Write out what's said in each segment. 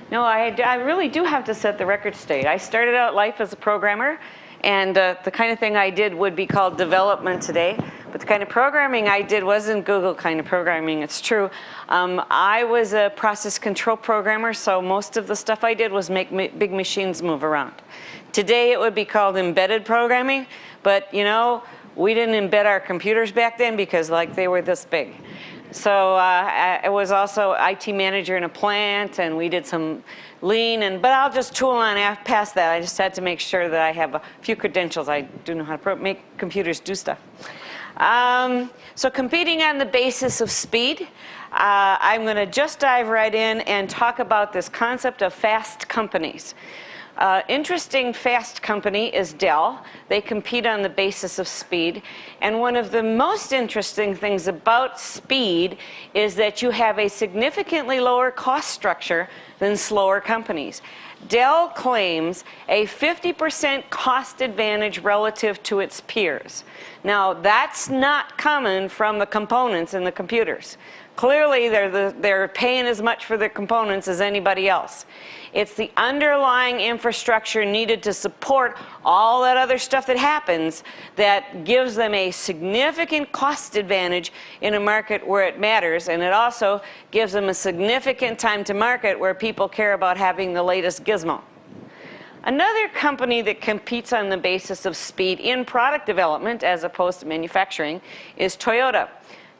No, I really do have to set the record straight. I started out life as a programmer, and the kind of thing I did would be called development today. But the kind of programming I did wasn't Google kind of programming, it's true. I was a process control programmer, so most of the stuff I did was make big machines move around. Today it would be called embedded programming, but you know, we didn't embed our computers back then because like they were this big. So I was also IT manager in a plant, and we did some lean, but I'll just tool on past that. I just had to make sure that I have a few credentials. I do know how to make computers do stuff. So competing on the basis of speed, I'm going to just dive right in and talk about this concept of fast companies. Interesting fast company is Dell. They compete on the basis of speed. And one of the most interesting things about speed is that you have a significantly lower cost structure than slower companies. Dell claims a 50% cost advantage relative to its peers. Now, that's not coming from the components in the computers. Clearly, they're paying as much for their components as anybody else. It's the underlying infrastructure needed to support all that other stuff that happens that gives them a significant cost advantage in a market where it matters, and it also gives them a significant time to market where people care about having the latest gizmo. Another company that competes on the basis of speed in product development as opposed to manufacturing is Toyota.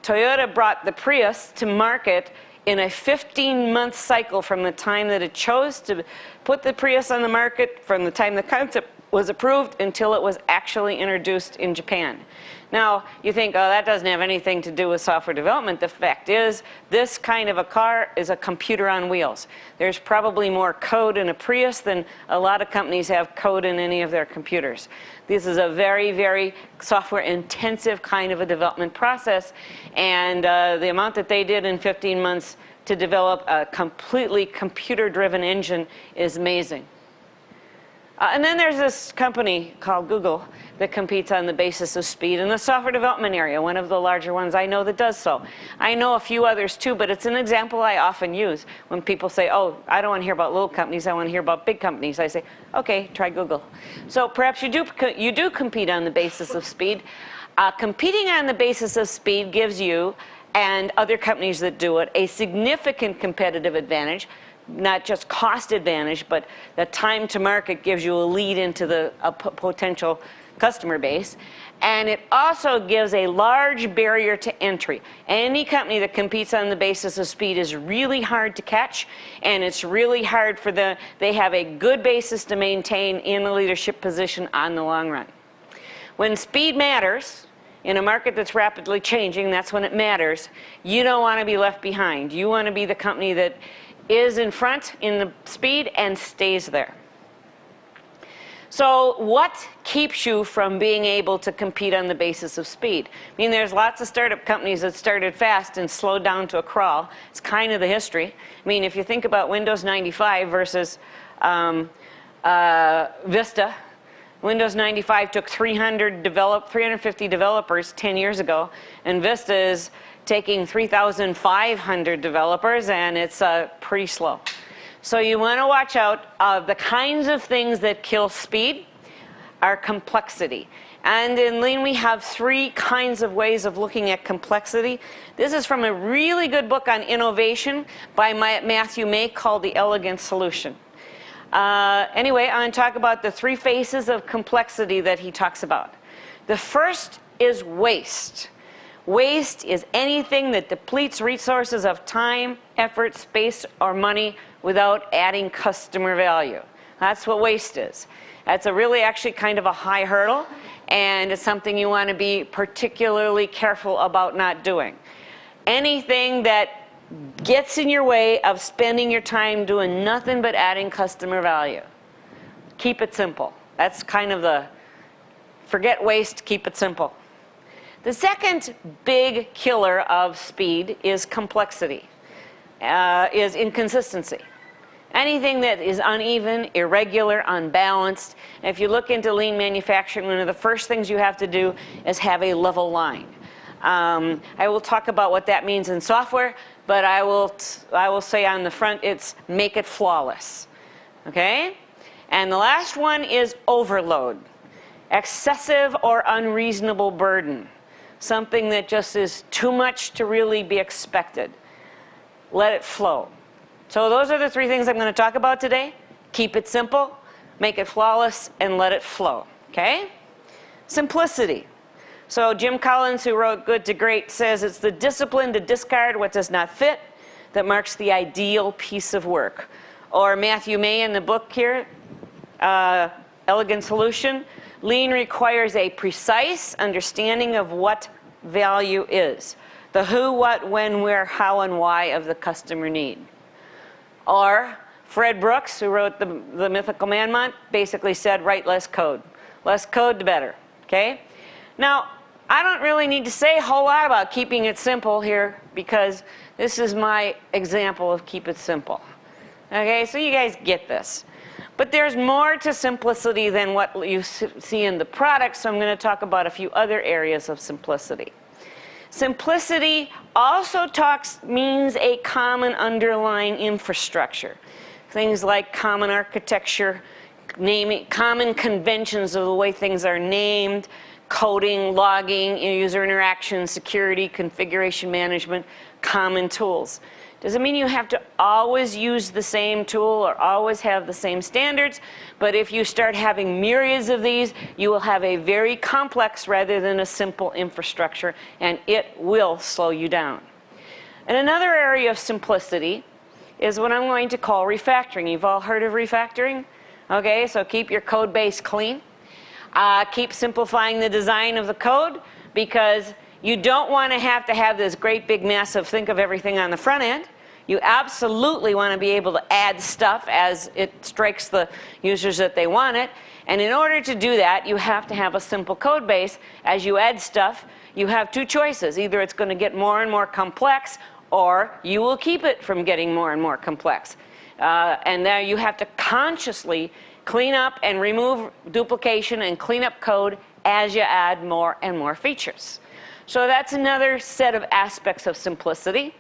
Toyota brought the Prius to market in a 15-month cycle from the time that it chose to put the Prius on the market, from the time the concept was approved until it was actually introduced in Japan. Now, you think, oh, that doesn't have anything to do with software development. The fact is, this kind of a car is a computer on wheels. There's probably more code in a Prius than a lot of companies have code in any of their computers. This is a very, very software-intensive kind of a development process, and the amount that they did in 15 months to develop a completely computer-driven engine is amazing. And then there's this company called Google that competes on the basis of speed in the software development area, one of the larger ones I know that does so. I know a few others too, but it's an example I often use when people say, oh, I don't want to hear about little companies, I want to hear about big companies. I say, okay, try Google. So perhaps you do compete on the basis of speed. Competing on the basis of speed gives you, and other companies that do it, a significant competitive advantage. Not just cost advantage, but the time to market gives you a lead into the potential customer base. And it also gives a large barrier to entry. Any company that competes on the basis of speed is really hard to catch, and it's really hard for them. They have a good basis to maintain in a leadership position on the long run. When speed matters, in a market that's rapidly changing, that's when it matters. You don't want to be left behind. You want to be the company that is in front in the speed and stays there. So what keeps you from being able to compete on the basis of speed? I mean, there's lots of startup companies that started fast and slowed down to a crawl. It's kind of the history. I mean, if you think about Windows 95 versus Vista, Windows 95 took 350 developers 10 years ago, and Vista is taking 3,500 developers, and it's pretty slow. So you want to watch out. The kinds of things that kill speed are complexity. And in Lean, we have three kinds of ways of looking at complexity. This is from a really good book on innovation by Matthew May called The Elegant Solution. Anyway, I'm going to talk about the three phases of complexity that he talks about. The first is waste. Waste is anything that depletes resources of time, effort, space, or money without adding customer value. That's what waste is. That's a really actually kind of a high hurdle, and it's something you want to be particularly careful about not doing. Anything that gets in your way of spending your time doing nothing but adding customer value. Keep it simple. That's kind of the forget waste, keep it simple. The second big killer of speed is complexity, is inconsistency. Anything that is uneven, irregular, unbalanced. And if you look into lean manufacturing, one of the first things you have to do is have a level line. I will talk about what that means in software. but I will say on the front it's make it flawless. Okay? And the last one is overload. Excessive or unreasonable burden. Something that just is too much to really be expected. Let it flow. So those are the three things I'm going to talk about today. Keep it simple, make it flawless, and let it flow. Okay? Simplicity. So Jim Collins, who wrote Good to Great, says it's the discipline to discard what does not fit that marks the ideal piece of work. Or Matthew May in the book here, Elegant Solution, lean requires a precise understanding of what value is. The who, what, when, where, how, and why of the customer need. Or Fred Brooks, who wrote the Mythical Man Month, basically said, write less code. Less code, the better. Okay? Now, I don't really need to say a whole lot about keeping it simple here because this is my example of keep it simple. Okay, so you guys get this. But there's more to simplicity than what you see in the product, so I'm going to talk about a few other areas of simplicity. Simplicity also means a common underlying infrastructure. Things like common architecture, common conventions of the way things are named, coding, logging, user interaction, security, configuration management, common tools. Doesn't mean you have to always use the same tool or always have the same standards, but if you start having myriads of these, you will have a very complex rather than a simple infrastructure, and it will slow you down. And another area of simplicity is what I'm going to call refactoring. You've all heard of refactoring? Okay, so keep your code base clean. Keep simplifying the design of the code because you don't want to have this great big mess of think of everything on the front end. You absolutely want to be able to add stuff as it strikes the users that they want it. And in order to do that, you have to have a simple code base. As you add stuff, you have two choices. Either it's going to get more and more complex, or you will keep it from getting more and more complex. And now you have to consciously clean up and remove duplication and clean up code as you add more and more features. So that's another set of aspects of simplicity.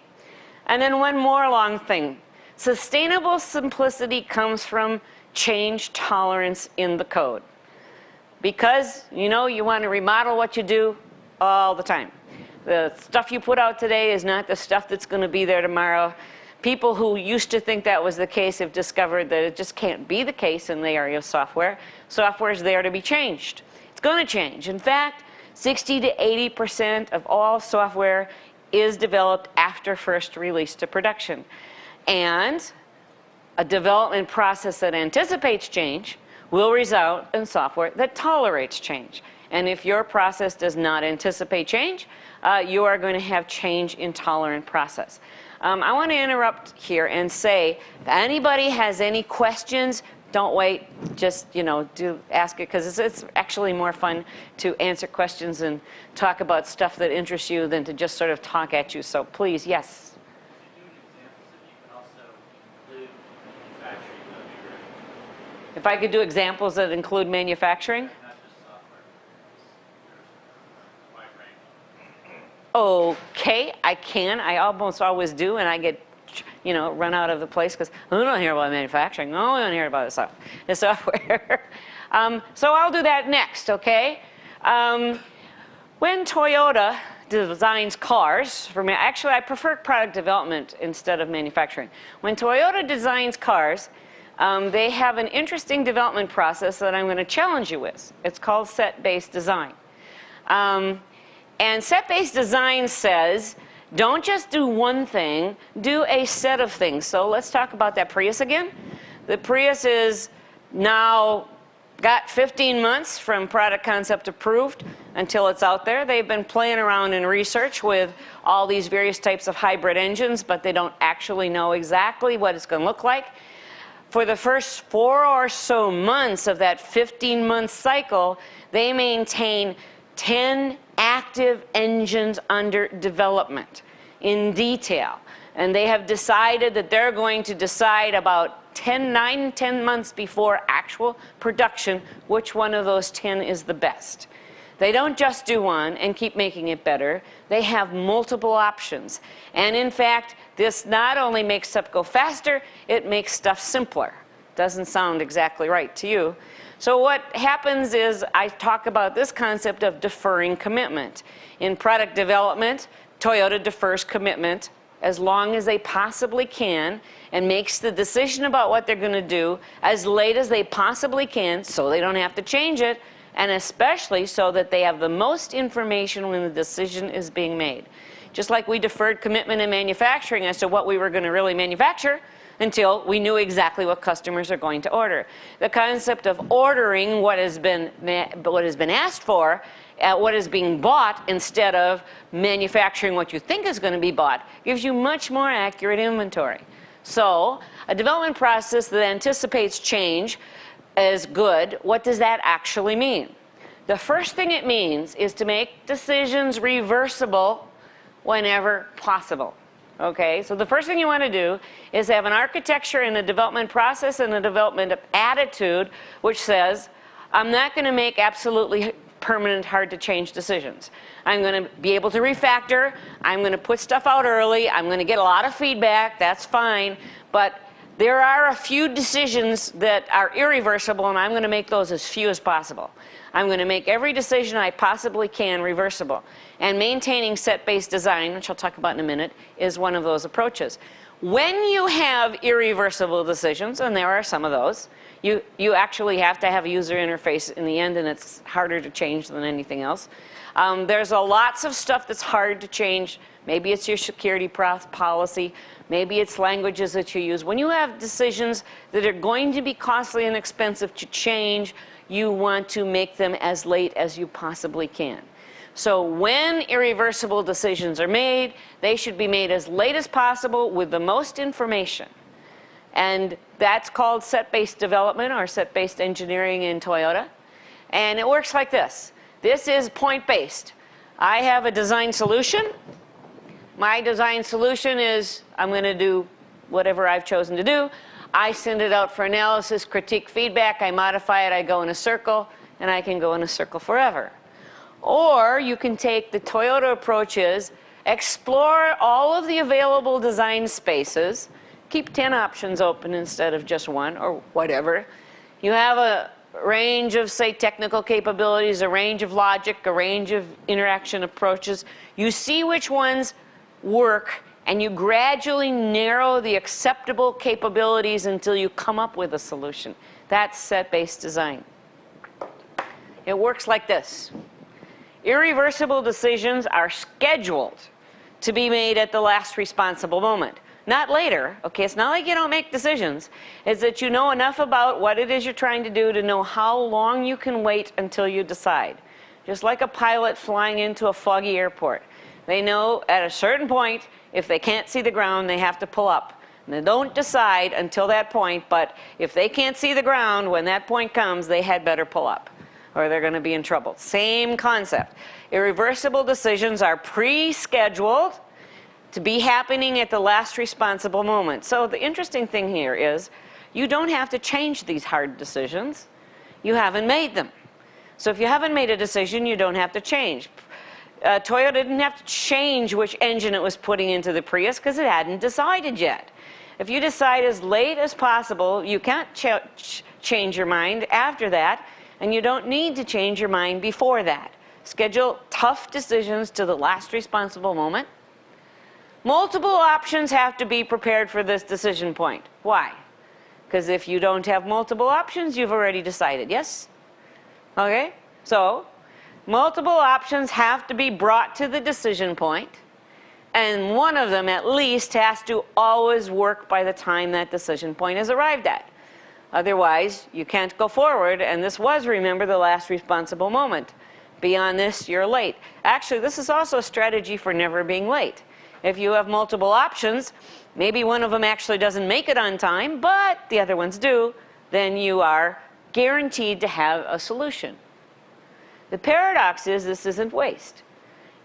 And then one more long thing. Sustainable simplicity comes from change tolerance in the code. Because, you want to remodel what you do all the time. The stuff you put out today is not the stuff that's going to be there tomorrow. People who used to think that was the case have discovered that it just can't be the case in the area of software. Software is there to be changed. It's going to change. In fact, 60 to 80% of all software is developed after first release to production. And a development process that anticipates change will result in software that tolerates change. And if your process does not anticipate change, you are going to have change intolerant process. I want to interrupt here and say, if anybody has any questions, don't wait, just, do ask it, because it's actually more fun to answer questions and talk about stuff that interests you than to just sort of talk at you. So please, yes? If I could do examples that include manufacturing? Okay, I can. I almost always do, and I get, run out of the place because I don't hear about manufacturing. Oh, I don't hear about the software. So I'll do that next, okay? When Toyota designs cars, actually I prefer product development instead of manufacturing. When Toyota designs cars, they have an interesting development process that I'm going to challenge you with. It's called set-based design. And set-based design says, don't just do one thing, do a set of things. So let's talk about that Prius again. The Prius is now got 15 months from product concept approved until it's out there. They've been playing around in research with all these various types of hybrid engines, but they don't actually know exactly what it's going to look like. For the first 4 or so months of that 15-month cycle, they maintain 10 active engines under development in detail. And they have decided that they're going to decide about 9, 10 months before actual production which one of those 10 is the best. They don't just do one and keep making it better. They have multiple options. And in fact, This not only makes stuff go faster, it makes stuff simpler. Doesn't sound exactly right to you. So what happens is I talk about this concept of deferring commitment. In product development, Toyota defers commitment as long as they possibly can and makes the decision about what they're going to do as late as they possibly can so they don't have to change it, and especially so that they have the most information when the decision is being made. Just like we deferred commitment in manufacturing as to what we were going to really manufacture until we knew exactly what customers are going to order. The concept of ordering what has been asked for, what is being bought, instead of manufacturing what you think is going to be bought, gives you much more accurate inventory. So a development process that anticipates change is good. What does that actually mean? The first thing it means is to make decisions reversible whenever possible. Okay, so the first thing you want to do is have an architecture and a development process and a development attitude which says, I'm not going to make absolutely permanent, hard to change decisions. I'm going to be able to refactor. I'm going to put stuff out early. I'm going to get a lot of feedback. That's fine. But there are a few decisions that are irreversible, and I'm going to make those as few as possible. I'm going to make every decision I possibly can reversible. And maintaining set-based design, which I'll talk about in a minute, is one of those approaches. When you have irreversible decisions, and there are some of those, you actually have to have a user interface in the end, and it's harder to change than anything else. There's lots of stuff that's hard to change. Maybe it's your security policy. Maybe it's languages that you use. When you have decisions that are going to be costly and expensive to change, you want to make them as late as you possibly can. So when irreversible decisions are made, they should be made as late as possible with the most information. And that's called set-based development or set-based engineering in Toyota. And it works like this. This is point-based. I have a design solution. My design solution is I'm going to do whatever I've chosen to do. I send it out for analysis, critique, feedback. I modify it. I go in a circle, and I can go in a circle forever. Or you can take the Toyota approach is explore all of the available design spaces, keep 10 options open instead of just one or whatever. You have a range of, say, technical capabilities, a range of logic, a range of interaction approaches. You see which ones work, and you gradually narrow the acceptable capabilities until you come up with a solution. That's set-based design. It works like this. Irreversible decisions are scheduled to be made at the last responsible moment. Not later, okay? It's not like you don't make decisions. It's that you know enough about what it is you're trying to do to know how long you can wait until you decide. Just like a pilot flying into a foggy airport. They know at a certain point, if they can't see the ground, they have to pull up. And they don't decide until that point, but if they can't see the ground, when that point comes, they had better pull up, or they're going to be in trouble. Same concept. Irreversible decisions are pre-scheduled to be happening at the last responsible moment. So the interesting thing here is you don't have to change these hard decisions. You haven't made them. So if you haven't made a decision, you don't have to change. Toyota didn't have to change which engine it was putting into the Prius because it hadn't decided yet. If you decide as late as possible, you can't change your mind after that, and you don't need to change your mind before that. Schedule tough decisions to the last responsible moment. Multiple options have to be prepared for this decision point. Why? Because if you don't have multiple options, you've already decided, yes? Okay? So, multiple options have to be brought to the decision point, and one of them at least has to always work by the time that decision point is arrived at. Otherwise, you can't go forward, and this was, remember, the last responsible moment. Beyond this, you're late. Actually, this is also a strategy for never being late. If you have multiple options, maybe one of them actually doesn't make it on time, but the other ones do, then you are guaranteed to have a solution. The paradox is this isn't waste.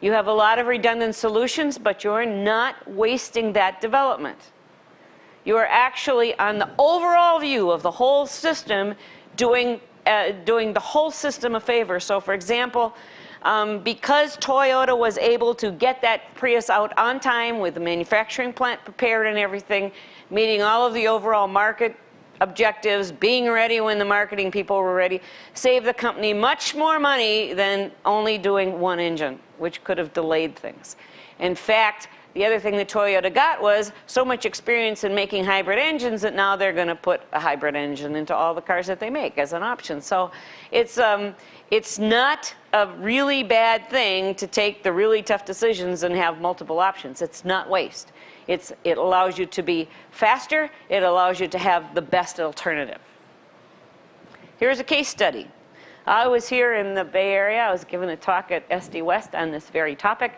You have a lot of redundant solutions, but you're not wasting that development. You are actually, on the overall view of the whole system, doing the whole system a favor. So for example, Because Toyota was able to get that Prius out on time with the manufacturing plant prepared and everything, meeting all of the overall market objectives, being ready when the marketing people were ready, saved the company much more money than only doing one engine, which could have delayed things. In fact, the other thing that Toyota got was so much experience in making hybrid engines that now they're going to put a hybrid engine into all the cars that they make as an option. So it's not a really bad thing to take the really tough decisions and have multiple options. It's not waste. It allows you to be faster. It allows you to have the best alternative. Here's a case study. I was here in the Bay Area. I was giving a talk at SD West on this very topic.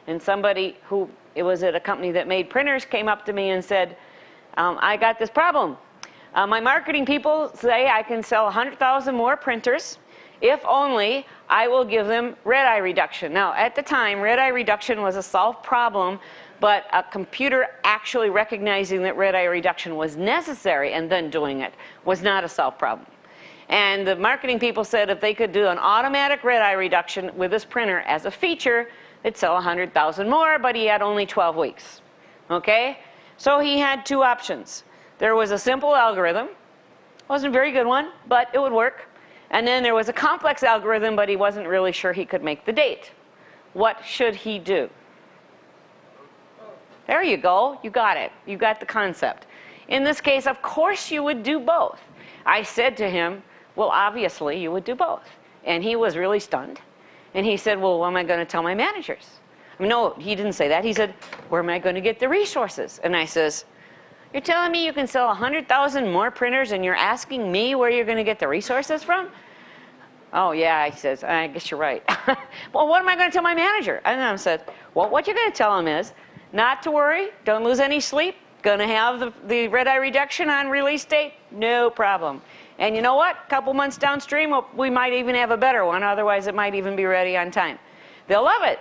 And somebody who it was at a company that made printers came up to me and said, I got this problem. My marketing people say I can sell 100,000 more printers if only I will give them red-eye reduction. Now, at the time, red-eye reduction was a solved problem, but a computer actually recognizing that red-eye reduction was necessary and then doing it was not a solved problem. And the marketing people said if they could do an automatic red-eye reduction with this printer as a feature, they'd sell 100,000 more, but he had only 12 weeks. Okay? So he had two options. There was a simple algorithm. Wasn't a very good one, but it would work. And then there was a complex algorithm, but he wasn't really sure he could make the date. What should he do? There you go. You got it. You got the concept. In this case, of course you would do both. I said to him, well, obviously you would do both. And he was really stunned. And he said, well, what am I going to tell my managers? I mean, no, he didn't say that. He said, where am I going to get the resources? And I says, you're telling me you can sell 100,000 more printers and you're asking me where you're going to get the resources from? Oh, yeah, he says, I guess you're right. Well, what am I going to tell my manager? And I said, well, what you're going to tell him is not to worry, don't lose any sleep, going to have the red-eye reduction on release date, no problem. And you know what? A couple months downstream, we might even have a better one. Otherwise, it might even be ready on time. They'll love it.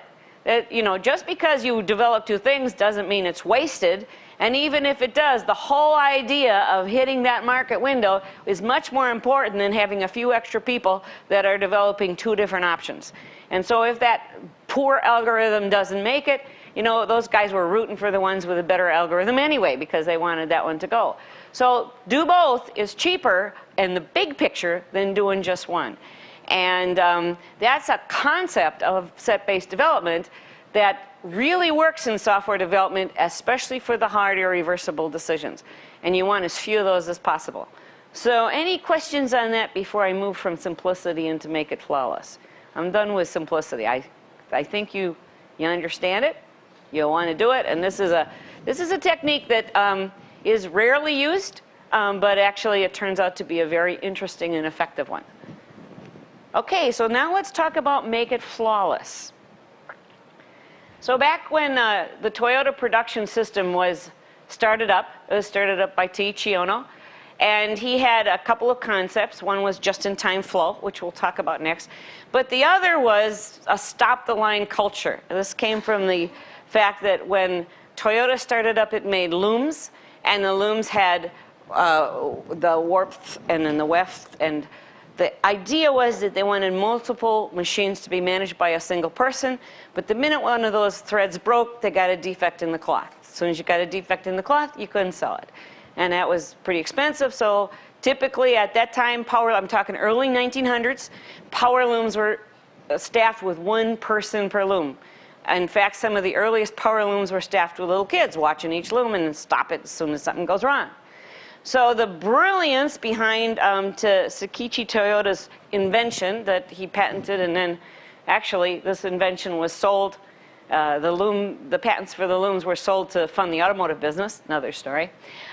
You know, just because you develop two things doesn't mean it's wasted. And even if it does, the whole idea of hitting that market window is much more important than having a few extra people that are developing two different options. And so if that poor algorithm doesn't make it, you know, those guys were rooting for the ones with a better algorithm anyway because they wanted that one to go. So do both is cheaper in the big picture than doing just one. And that's a concept of set-based development that really works in software development, especially for the hard irreversible decisions. And you want as few of those as possible. So any questions on that before I move from simplicity into make it flawless? I'm done with simplicity. I think you understand it. You want to do it. And this is a technique that is rarely used, but actually it turns out to be a very interesting and effective one. Okay, so now let's talk about make it flawless. So back when the Toyota production system was started up, it was started up by Teiichi Ohno, and he had a couple of concepts. One was just-in-time flow, which we'll talk about next, but the other was a stop-the-line culture. This came from the fact that when Toyota started up, it made looms, and the looms had the warmth and then the weft, and the idea was that they wanted multiple machines to be managed by a single person, but the minute one of those threads broke, they got a defect in the cloth. As soon as you got a defect in the cloth, you couldn't sell it. And that was pretty expensive, so typically at that time, I'm talking early 1900s, power looms were staffed with one person per loom. In fact, some of the earliest power looms were staffed with little kids watching each loom and stop it as soon as something goes wrong. So the brilliance behind Seikichi Toyota's invention that he patented, and then actually this invention was sold, the patents for the looms were sold to fund the automotive business, another story,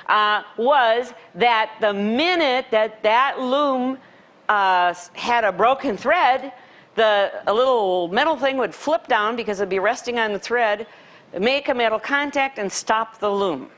was that the minute that loom had a broken thread, a little metal thing would flip down because it'd be resting on the thread, make a metal contact, and stop the loom.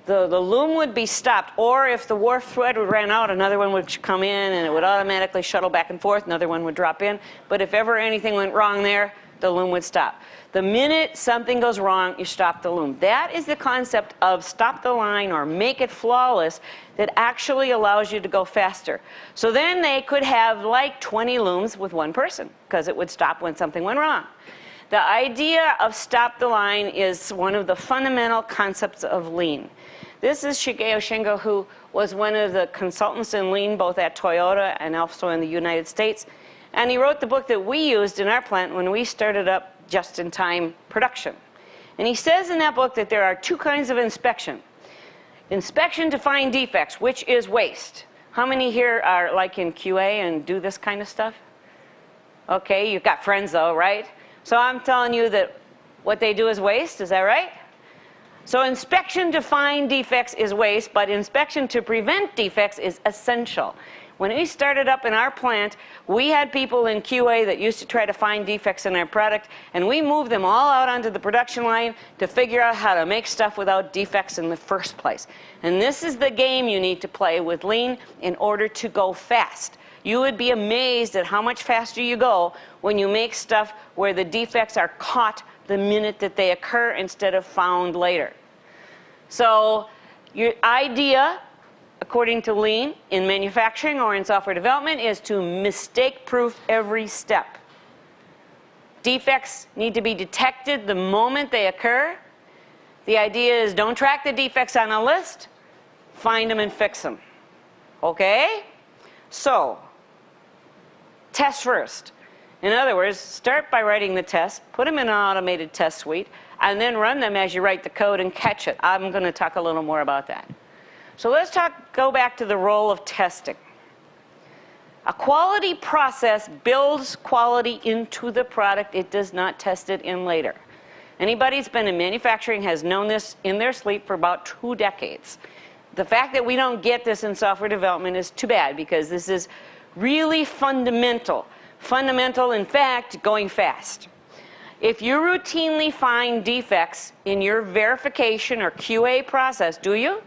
The loom would be stopped, or if the warp thread ran out, another one would come in and it would automatically shuttle back and forth, another one would drop in. But if ever anything went wrong there, the loom would stop. The minute something goes wrong, you stop the loom. That is the concept of stop the line or make it flawless that actually allows you to go faster. So then they could have like 20 looms with one person because it would stop when something went wrong. The idea of stop the line is one of the fundamental concepts of lean. This is Shigeo Shingo, who was one of the consultants in lean both at Toyota and also in the United States. And he wrote the book that we used in our plant when we started up just-in-time production. And he says in that book that there are two kinds of inspection. Inspection to find defects, which is waste. How many here are like in QA and do this kind of stuff? Okay, you've got friends though, right? So I'm telling you that what they do is waste, is that right? So inspection to find defects is waste, but inspection to prevent defects is essential. When we started up in our plant, we had people in QA that used to try to find defects in our product, and we moved them all out onto the production line to figure out how to make stuff without defects in the first place. And this is the game you need to play with lean in order to go fast. You would be amazed at how much faster you go when you make stuff where the defects are caught the minute that they occur instead of found later. So your idea, according to lean, in manufacturing or in software development, is to mistake-proof every step. Defects need to be detected the moment they occur. The idea is don't track the defects on a list, find them and fix them. Okay? So, test first. In other words, start by writing the test, put them in an automated test suite, and then run them as you write the code and catch it. I'm going to talk a little more about that. So let's go back to the role of testing. A quality process builds quality into the product. It does not test it in later. Anybody who's been in manufacturing has known this in their sleep for about 2 decades. The fact that we don't get this in software development is too bad because this is really fundamental. Fundamental, in fact, going fast. If you routinely find defects in your verification or QA process, do you?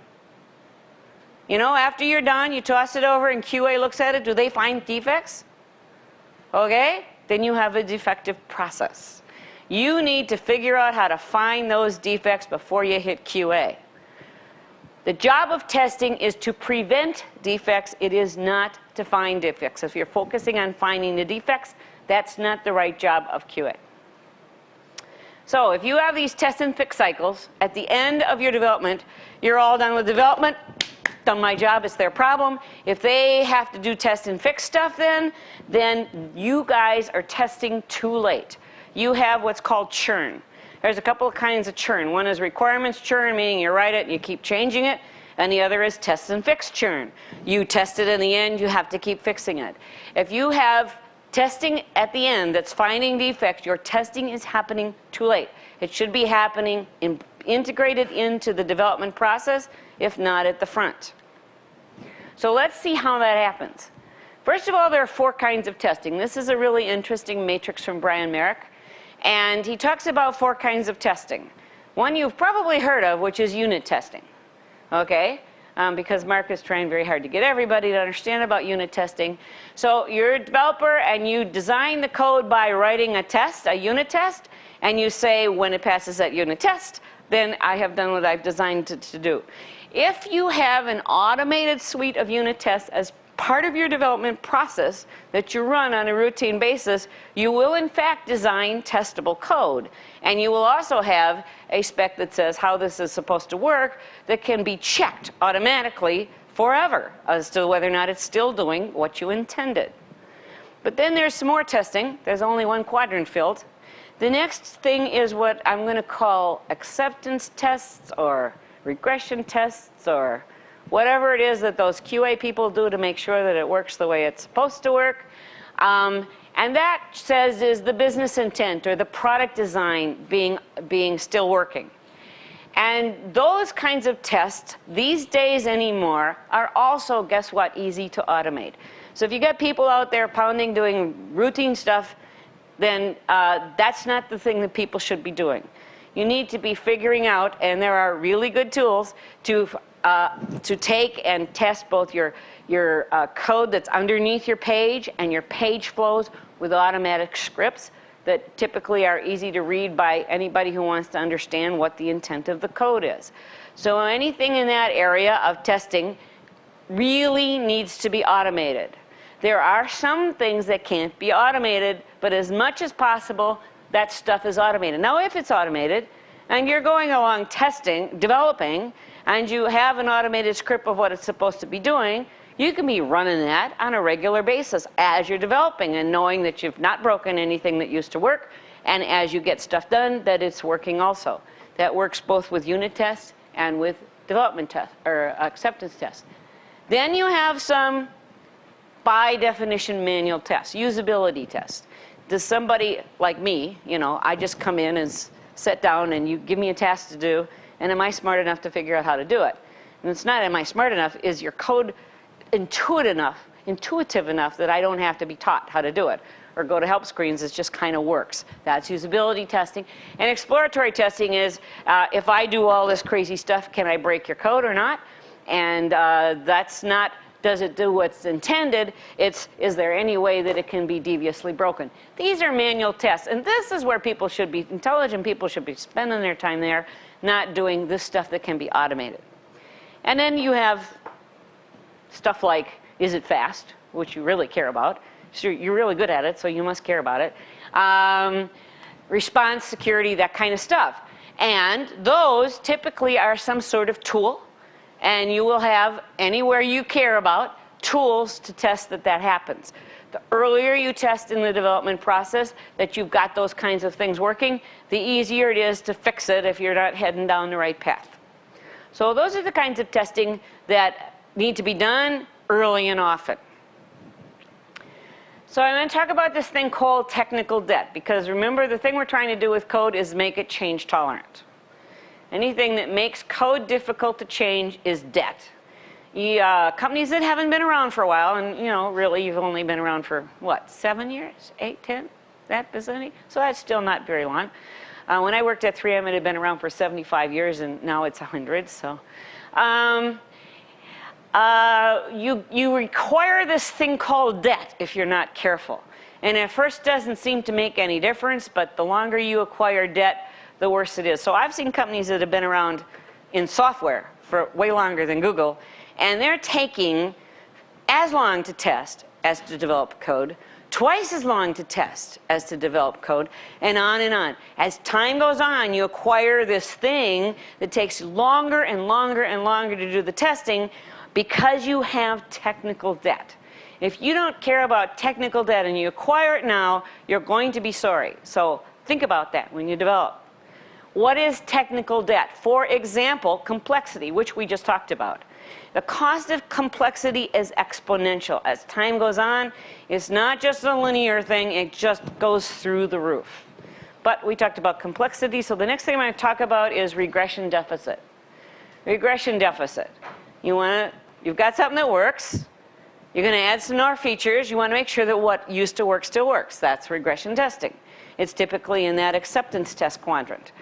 You know, after you're done, you toss it over and QA looks at it. Do they find defects? Okay, then you have a defective process. You need to figure out how to find those defects before you hit QA. The job of testing is to prevent defects. It is not to find defects. If you're focusing on finding the defects, that's not the right job of QA. So if you have these test and fix cycles, at the end of your development, you're all done with development. Done my job, it's their problem. If they have to do test and fix stuff then you guys are testing too late. You have what's called churn. There's a couple of kinds of churn. One is requirements churn, meaning you write it and you keep changing it. And the other is test and fix churn. You test it in the end, you have to keep fixing it. If you have testing at the end that's finding defects, your testing is happening too late. It should be happening integrated into the development process, if not at the front. So let's see how that happens. First of all, there are 4 kinds of testing. This is a really interesting matrix from Brian Merrick. And he talks about 4 kinds of testing. One you've probably heard of, which is unit testing. Okay? Because Mark is trying very hard to get everybody to understand about unit testing. So you're a developer and you design the code by writing a test, a unit test, and you say when it passes that unit test, then I have done what I've designed it to do. If you have an automated suite of unit tests as part of your development process that you run on a routine basis, you will in fact design testable code. And you will also have a spec that says how this is supposed to work that can be checked automatically forever as to whether or not it's still doing what you intended. But then there's some more testing. There's only 1 quadrant filled. The next thing is what I'm going to call acceptance tests or regression tests or whatever it is that those QA people do to make sure that it works the way it's supposed to work. And that says is the business intent or the product design being still working. And those kinds of tests, these days anymore, are also, guess what, easy to automate. So if you get people out there pounding, doing routine stuff, then that's not the thing that people should be doing. You need to be figuring out, and there are really good tools to take and test both your code that's underneath your page and your page flows with automatic scripts. that typically are easy to read by anybody who wants to understand what the intent of the code is. So anything in that area of testing really needs to be automated. There are some things that can't be automated, but as much as possible, that stuff is automated. Now, if it's automated, and you're going along testing, developing, and you have an automated script of what it's supposed to be doing, you can be running that on a regular basis as you're developing and knowing that you've not broken anything that used to work, and as you get stuff done, that it's working also. That works both with unit tests and with development tests, or acceptance tests. Then you have some, by definition, manual tests, usability tests. Does somebody like me, I just come in and sit down and you give me a task to do, and am I smart enough to figure out how to do it? And it's not am I smart enough, is your code intuitive enough that I don't have to be taught how to do it, or go to help screens. It just kind of works. That's usability testing. And exploratory testing is, if I do all this crazy stuff, can I break your code or not? And that's not, does it do what's intended? It's, is there any way that it can be deviously broken? These are manual tests, and this is where people should be, intelligent people should be spending their time there, not doing this stuff that can be automated. And then you have stuff like, is it fast, which you really care about. So you're really good at it, so you must care about it. Response, security, that kind of stuff. And those typically are some sort of tool, and you will have, anywhere you care about, tools to test that that happens. The earlier you test in the development process that you've got those kinds of things working, the easier it is to fix it if you're not heading down the right path. So those are the kinds of testing that need to be done early and often. So I'm going to talk about this thing called technical debt, because remember, the thing we're trying to do with code is make it change tolerant. Anything that makes code difficult to change is debt. Companies that haven't been around for a while, and really you've only been around for what, 7 years, 8, 10, that vicinity? So that's still not very long. When I worked at 3M, it had been around for 75 years, and now it's 100. So you require this thing called debt if you're not careful. And at first doesn't seem to make any difference, but the longer you acquire debt, the worse it is. So I've seen companies that have been around in software for way longer than Google, and they're taking as long to test as to develop code, twice as long to test as to develop code, and on and on. As time goes on, you acquire this thing that takes longer and longer and longer to do the testing because you have technical debt. If you don't care about technical debt and you acquire it now, you're going to be sorry. So think about that when you develop. What is technical debt? For example, complexity, which we just talked about. The cost of complexity is exponential. As time goes on, it's not just a linear thing, it just goes through the roof. But we talked about complexity, so the next thing I'm going to talk about is regression deficit. Regression deficit. You've got something that works, you're going to add some more features, you want to make sure that what used to work still works. That's regression testing. It's typically in that acceptance test quadrant.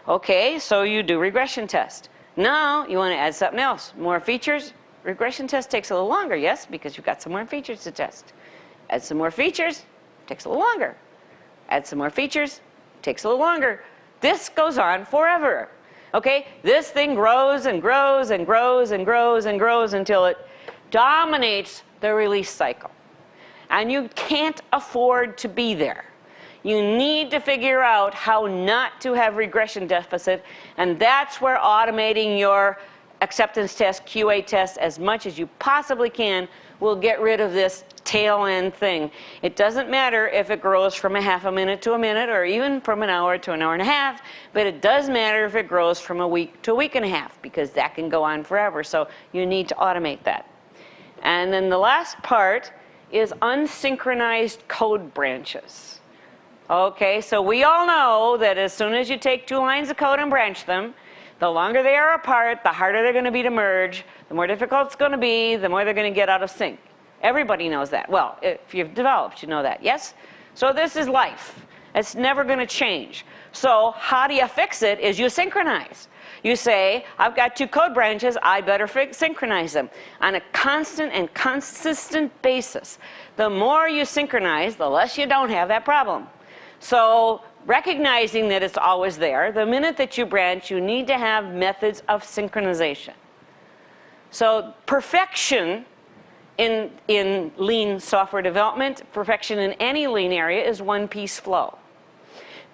Okay, so you do regression test. Now you want to add something else, more features. Regression test takes a little longer, yes, because you've got some more features to test. Add some more features, takes a little longer. Add some more features, takes a little longer. This goes on forever. Okay, this thing grows and grows and grows and grows and grows until it dominates the release cycle. And you can't afford to be there. You need to figure out how not to have regression deficit, and that's where automating your acceptance test, QA test, as much as you possibly can will get rid of this tail end thing. It doesn't matter if it grows from a half a minute to a minute, or even from an hour to an hour and a half, but it does matter if it grows from a week to a week and a half, because that can go on forever. So you need to automate that. And then the last part is unsynchronized code branches. Okay, so we all know that as soon as you take 2 lines of code and branch them, the longer they are apart, the harder they're going to be to merge, the more difficult it's going to be, the more they're going to get out of sync. Everybody knows that. Well, if you've developed, you know that, yes? So this is life. It's never going to change. So how do you fix it is you synchronize. You say, I've got 2 code branches, I better synchronize them on a constant and consistent basis. The more you synchronize, the less you don't have that problem. So recognizing that it's always there, the minute that you branch, you need to have methods of synchronization. So perfection in lean software development, perfection in any lean area is one-piece flow.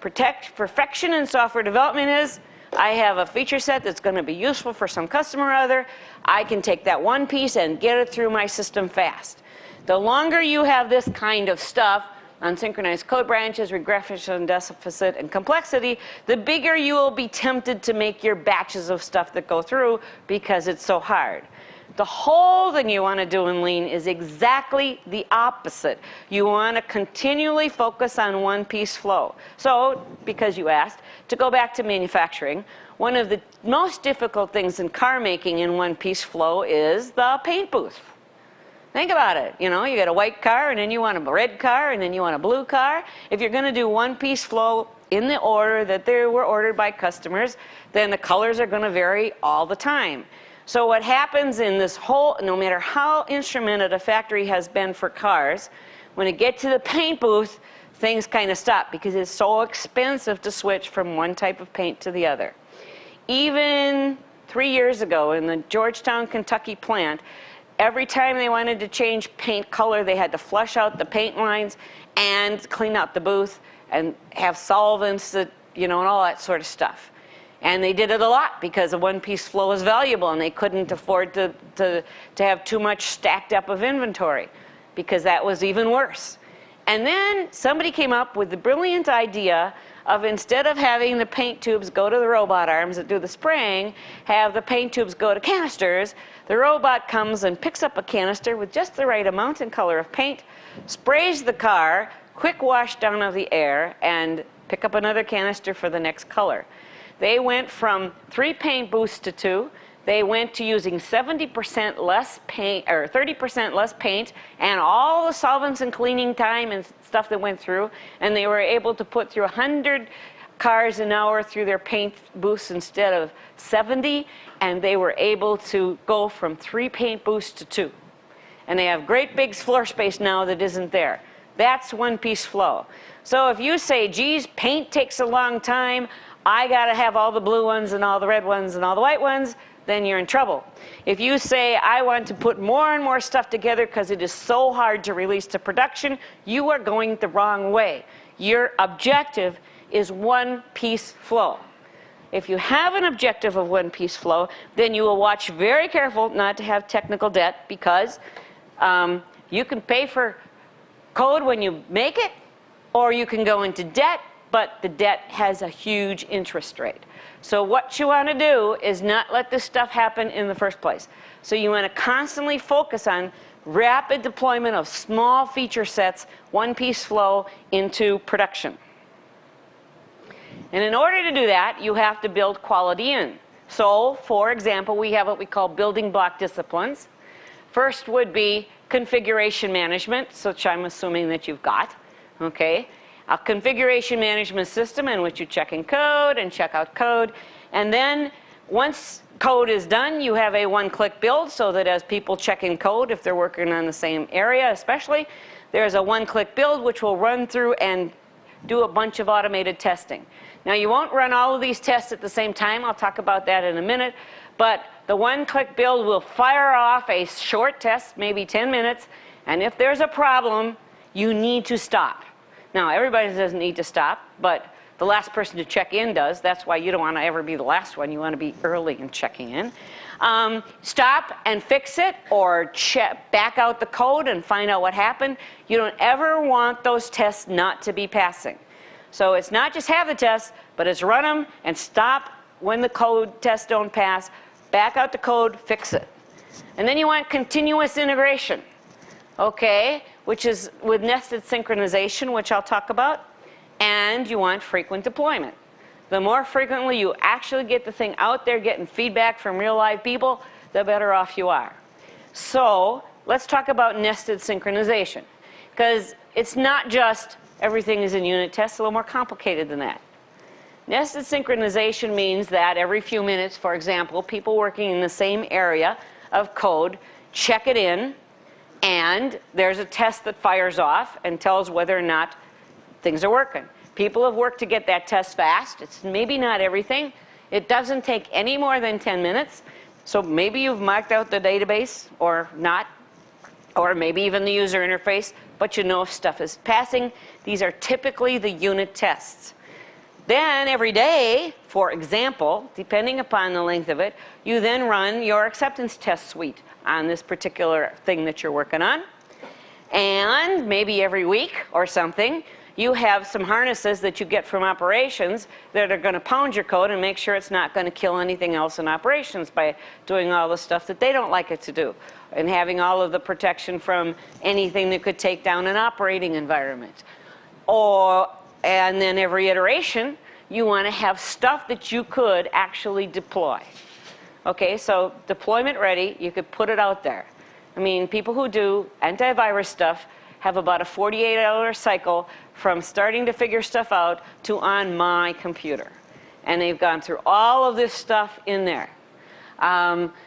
Perfection in software development is, I have a feature set that's going to be useful for some customer or other. I can take that one piece and get it through my system fast. The longer you have this kind of stuff, unsynchronized code branches, regression, deficit, and complexity, the bigger you will be tempted to make your batches of stuff that go through because it's so hard. The whole thing you want to do in lean is exactly the opposite. You want to continually focus on one-piece flow. So, because you asked, to go back to manufacturing, one of the most difficult things in car making in one-piece flow is the paint booth. Think about it. You know, you got a white car, and then you want a red car, and then you want a blue car. If you're going to do one-piece flow in the order that they were ordered by customers, then the colors are going to vary all the time. So what happens in this whole, no matter how instrumented a factory has been for cars, when it gets to the paint booth, things kind of stop because it's so expensive to switch from one type of paint to the other. Even 3 years ago in the Georgetown, Kentucky plant, every time they wanted to change paint color, they had to flush out the paint lines and clean out the booth and have solvents that, you know, and all that sort of stuff. And they did it a lot because a one-piece flow is valuable, and they couldn't afford to have too much stacked up of inventory because that was even worse. And then somebody came up with the brilliant idea of, instead of having the paint tubes go to the robot arms that do the spraying, have the paint tubes go to canisters. The robot comes and picks up a canister with just the right amount and color of paint, sprays the car, quick wash down of the air, and pick up another canister for the next color. They went from 3 paint booths to 2. They went to using 70% less paint, or 30% less paint, and all the solvents and cleaning time and stuff that went through, and they were able to put through 100 cars an hour through their paint booths instead of 70, and they were able to go from 3 paint booths to 2. And they have great big floor space now that isn't there. That's one-piece flow. So if you say, geez, paint takes a long time, I got to have all the blue ones and all the red ones and all the white ones, then you're in trouble. If you say, I want to put more and more stuff together because it is so hard to release to production, you are going the wrong way. Your objective is one-piece flow. If you have an objective of one-piece flow, then you will watch very careful not to have technical debt, because you can pay for code when you make it, or you can go into debt, but the debt has a huge interest rate. So what you want to do is not let this stuff happen in the first place. So you want to constantly focus on rapid deployment of small feature sets, one-piece flow into production. And in order to do that, you have to build quality in. So, for example, we have what we call building block disciplines. First would be configuration management, which I'm assuming that you've got, okay? A configuration management system in which you check in code and check out code. And then once code is done, you have a one-click build, so that as people check in code, if they're working on the same area especially, there's a one-click build which will run through and do a bunch of automated testing. Now, you won't run all of these tests at the same time. I'll talk about that in a minute. But the one-click build will fire off a short test, maybe 10 minutes. And if there's a problem, you need to stop. Now, everybody doesn't need to stop, but the last person to check in does. That's why you don't want to ever be the last one. You want to be early in checking in. Stop and fix it, or back out the code and find out what happened. You don't ever want those tests not to be passing. So it's not just have the tests, but it's run them and stop when the code tests don't pass, back out the code, fix it. And then you want continuous integration, okay, which is with nested synchronization, which I'll talk about, and you want frequent deployment. The more frequently you actually get the thing out there, getting feedback from real live people, the better off you are. So let's talk about nested synchronization, because it's not just everything is in unit tests. It's a little more complicated than that. Nested synchronization means that every few minutes, for example, people working in the same area of code check it in, and there's a test that fires off and tells whether or not things are working. People have worked to get that test fast. It's maybe not everything. It doesn't take any more than 10 minutes. So maybe you've marked out the database or not, or maybe even the user interface, but you know if stuff is passing. These are typically the unit tests. Then every day, for example, depending upon the length of it, you then run your acceptance test suite on this particular thing that you're working on. And maybe every week or something, you have some harnesses that you get from operations that are going to pound your code and make sure it's not going to kill anything else in operations by doing all the stuff that they don't like it to do, and having all of the protection from anything that could take down an operating environment. And then every iteration, you want to have stuff that you could actually deploy. Okay, so deployment ready, you could put it out there. I mean, people who do antivirus stuff have about a 48-hour cycle from starting to figure stuff out to on my computer. And they've gone through all of this stuff in there.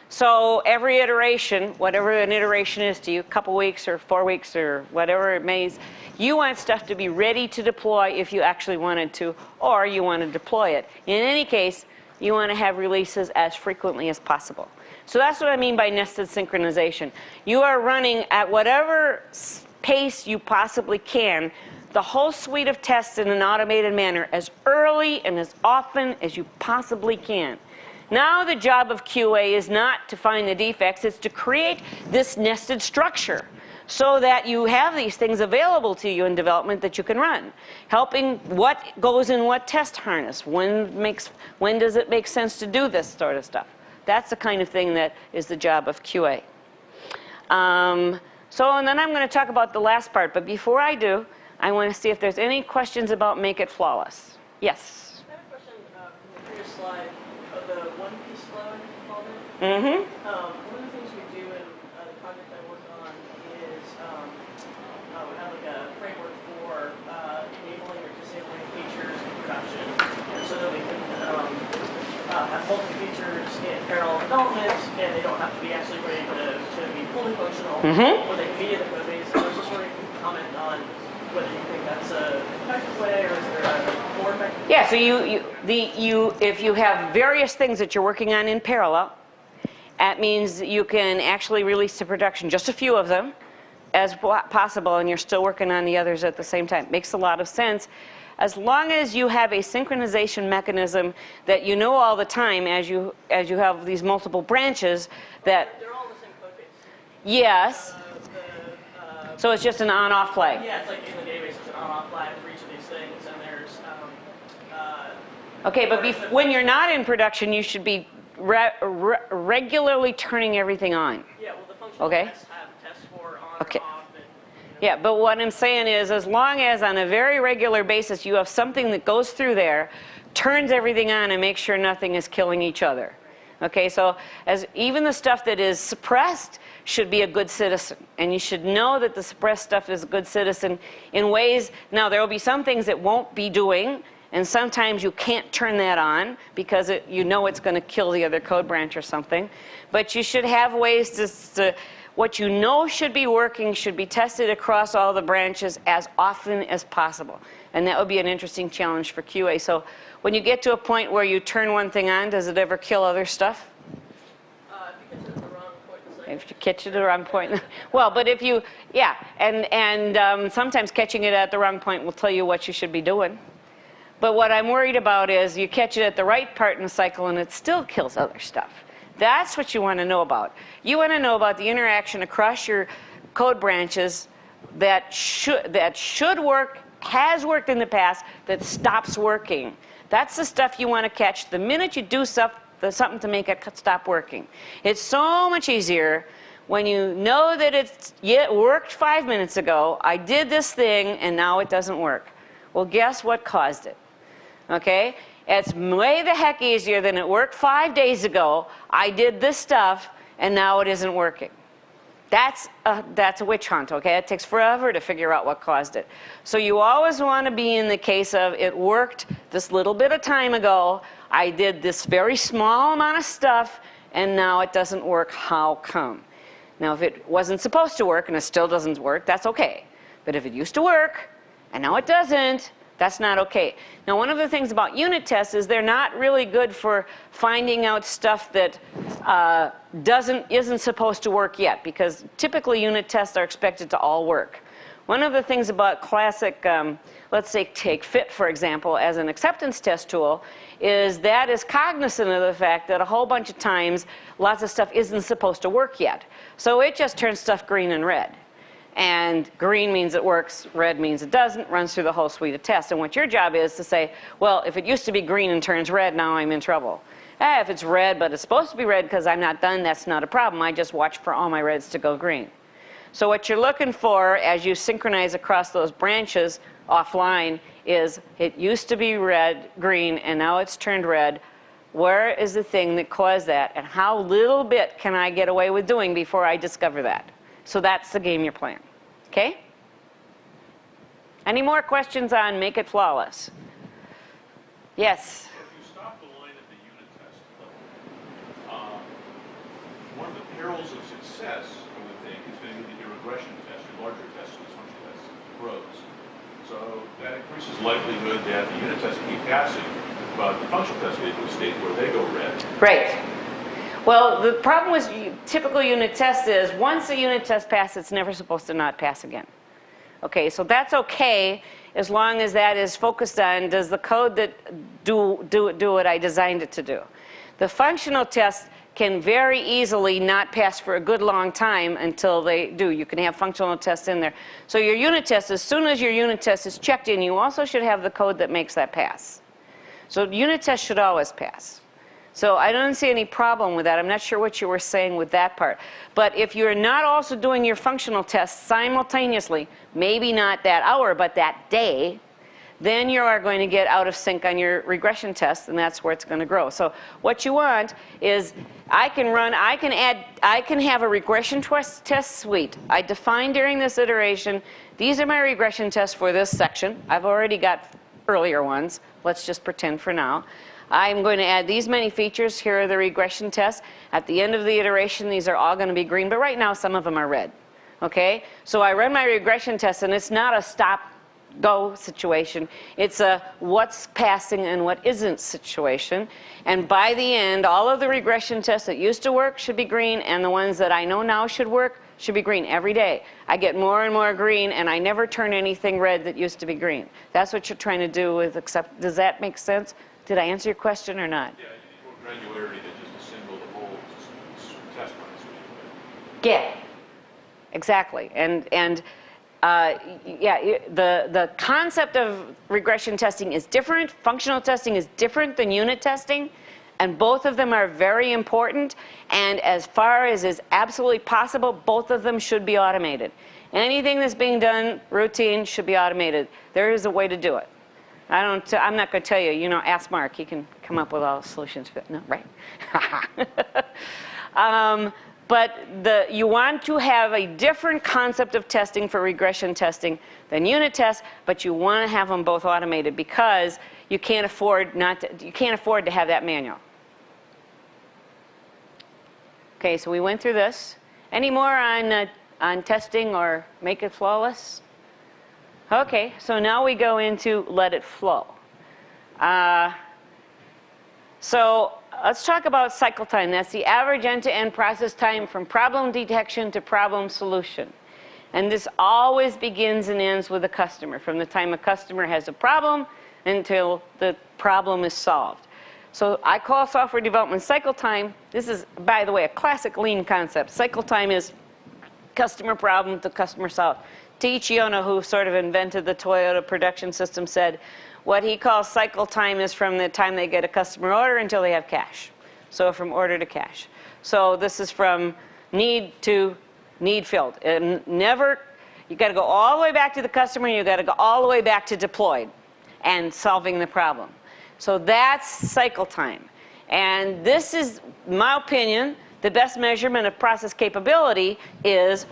So every iteration, whatever an iteration is to you, a couple weeks or 4 weeks or whatever it may, you want stuff to be ready to deploy if you actually wanted to, or you want to deploy it. In any case, you want to have releases as frequently as possible. So that's what I mean by nested synchronization. You are running at whatever pace you possibly can the whole suite of tests in an automated manner as early and as often as you possibly can. Now the job of QA is not to find the defects, it's to create this nested structure so that you have these things available to you in development that you can run. Helping what goes in what test harness, when does it make sense to do this sort of stuff. That's the kind of thing that is the job of QA. And then I'm going to talk about the last part, but before I do, I want to see if there's any questions about Make It Flawless. Yes? I have a question from the previous slide of the one-piece flow, I think you called it. Mm-hmm. One of the things we do in the project I work on is we have like a framework for enabling or disabling features in production, and so that we can have multiple features in parallel development, and they don't have to be actually ready to be fully functional, or they can be in the code base. I was just wondering if you could comment on whether you think that's an effective way, or is there a more effective way? Yeah, so if you have various things that you're working on in parallel, that means you can actually release to production just a few of them as possible, and you're still working on the others at the same time. Makes a lot of sense, as long as you have a synchronization mechanism that you know all the time as you have these multiple branches that... They're all the same code base. Yes. So it's just an on-off flag. Yeah, it's like in the database, it's an on-off flag for each of these things, and there's... okay, but when you're not in production, you should be regularly turning everything on. Yeah, well, the functional tests have tests for on and off. And, Yeah, but what I'm saying is, as long as on a very regular basis you have something that goes through there, turns everything on, and makes sure nothing is killing each other. Okay, so even the stuff that is suppressed should be a good citizen. And you should know that the suppressed stuff is a good citizen in ways, now there will be some things it won't be doing, and sometimes you can't turn that on because you know it's going to kill the other code branch or something. But you should have ways to what you know should be working should be tested across all the branches as often as possible. And that would be an interesting challenge for QA. So when you get to a point where you turn one thing on, does it ever kill other stuff? If you catch it at the wrong point. Well, but if you, yeah, and sometimes catching it at the wrong point will tell you what you should be doing. But what I'm worried about is you catch it at the right part in the cycle and it still kills other stuff. That's what you want to know about. You want to know about the interaction across your code branches that should work, has worked in the past, that stops working. That's the stuff you want to catch the minute you do something to make it stop working. It's so much easier when you know that it worked 5 minutes ago, I did this thing, and now it doesn't work. Well, guess what caused it? Okay? It's way the heck easier than it worked 5 days ago. I did this stuff, and now it isn't working. That's a witch hunt, okay? It takes forever to figure out what caused it. So you always want to be in the case of it worked this little bit of time ago. I did this very small amount of stuff, and now it doesn't work. How come? Now, if it wasn't supposed to work and it still doesn't work, that's okay. But if it used to work, and now it doesn't, That's not okay. Now, one of the things about unit tests is they're not really good for finding out stuff that isn't supposed to work yet, because typically unit tests are expected to all work. One of the things about classic, let's say take FIT, for example, as an acceptance test tool, is that is cognizant of the fact that a whole bunch of times lots of stuff isn't supposed to work yet. So it just turns stuff green and red. And green means it works, red means it doesn't, runs through the whole suite of tests. And what your job is to say, well, if it used to be green and turns red, now I'm in trouble. If it's red, but it's supposed to be red because I'm not done, that's not a problem. I just watch for all my reds to go green. So what you're looking for as you synchronize across those branches offline is it used to be red, green, and now it's turned red. Where is the thing that caused that? And how little bit can I get away with doing before I discover that? So that's the game you're playing. Okay? Any more questions on Make It Flawless? Yes? If you stop the line at the unit test level, one of the perils of success, I would think, is going to be your regression test, your larger test, your function test grows. So that increases likelihood that the unit test keep passing, but the functional test gets to a state where they go red. Right. Well, the problem with typical unit tests is once a unit test passes, it's never supposed to not pass again. Okay, so that's okay as long as that is focused on does the code that do what I designed it to do. The functional test can very easily not pass for a good long time until they do. You can have functional tests in there. So your unit test, as soon as your unit test is checked in, you also should have the code that makes that pass. So unit tests should always pass. So I don't see any problem with that. I'm not sure what you were saying with that part. But if you're not also doing your functional tests simultaneously, maybe not that hour, but that day, then you are going to get out of sync on your regression tests, and that's where it's going to grow. So what you want is I can have a regression test suite. I define during this iteration, these are my regression tests for this section. I've already got earlier ones. Let's just pretend for now. I'm going to add these many features. Here are the regression tests. At the end of the iteration, these are all going to be green, but right now some of them are red. Okay? So I run my regression test, and it's not a stop-go situation. It's a what's passing and what isn't situation. And by the end, all of the regression tests that used to work should be green, and the ones that I know now should work should be green every day. I get more and more green, and I never turn anything red that used to be green. That's what you're trying to do with accept. Does that make sense? Did I answer your question or not? Yeah, you need more granularity than just a single whole test run. Yeah, exactly. And yeah, the concept of regression testing is different. Functional testing is different than unit testing. And both of them are very important. And as far as is absolutely possible, both of them should be automated. Anything that's being done routine should be automated. There is a way to do it. I'm not going to tell you. You know, ask Mark. He can come up with all the solutions. No, right? But you want to have a different concept of testing for regression testing than unit tests, but you want to have them both automated because you can't afford to have that manual. Okay, so we went through this. Any more on testing or Make It Flawless? Okay, so now we go into let it flow. So let's talk about cycle time. That's the average end-to-end process time from problem detection to problem solution. And this always begins and ends with the customer, from the time a customer has a problem until the problem is solved. So I call software development cycle time. This is, by the way, a classic lean concept. Cycle time is customer problem to customer solved. Taiichi Ohno, who sort of invented the Toyota production system, said what he calls cycle time is from the time they get a customer order until they have cash. So from order to cash. So this is from need to need filled. And you got to go all the way back to the customer, and you got to go all the way back to deployed and solving the problem. So that's cycle time. And this is, in my opinion, the best measurement of process capability is